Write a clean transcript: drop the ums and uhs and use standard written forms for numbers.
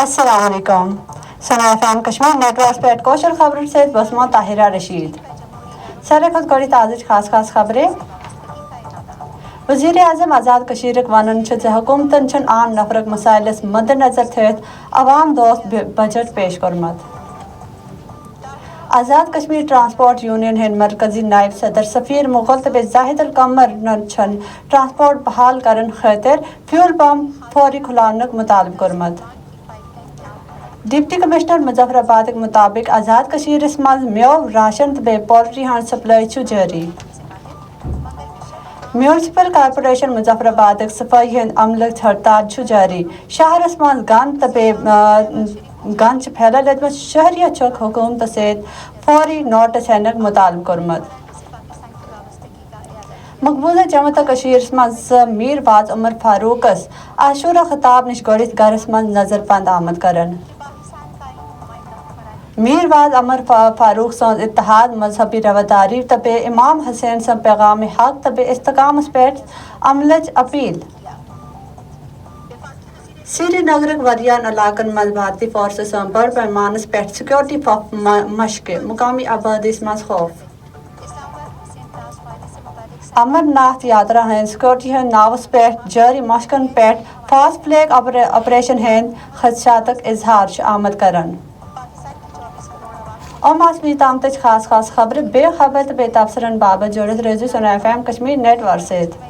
السلام علیکم. سنیے کشمیر نیٹ ورک پہ کوشر خبر سے بسمہ طاہرہ رشید. سر خود گوڑی تازہ خاص خبریں. وزیر اعظم آزاد کشمیر ونان حکومتن عام نفرک مسائلس مد نظر تھت عوام دوست بجٹ پیش کورمت. آزاد کشمیر ٹرانسپورٹ یونین ہند مرکزی نائب صدر سفیر مغل تو زاہد القمر ٹرانسپورٹ بحال کرن خاطر فیول پمپ فوری کھلانک مطالبہ کورمت. ڈپٹی کمشنر مظفر آباد مطابق آزاد کشمیر مز میو راشن تو پولٹری ہند سپلائی جاری. میونسپل کارپوریشن مظفر آباد صفائی ہند عمل ہڑتال جاری. شہرس مز گند تو گند پھیلے لدمت شہریت حکومت ست فوری نوٹس ہینک مطالبہ کورمت. مقبوضہ جموں تو کشمیر مز میر واز عمر فاروقس عاشورہ خطاب نش گوڑت گھرس مز نظر بند آمد کرن. میر واز عمر فاروق سن اتحاد مذہبی رواداری تو امام حسین سن پیغام حق تو استقامت پہ عملچ اپیل. سری نگرک واریاہن علاقن مز بھارتی فورسز سن بڑ پیمانس پہ سیکورٹی مشق مقامی آبادی مز خوف. امر ناتھ یاترا ہند سیکورٹی ہند ناوس پہ جاری مشقن پہ فاسٹ فلیگ آپریشن ہند خدشاتک اظہار آمد کرن. تام خاص خبر بے خبر تو تبصرن بابت جڑت روزو سنیے کشمیر نیٹ ورک ست.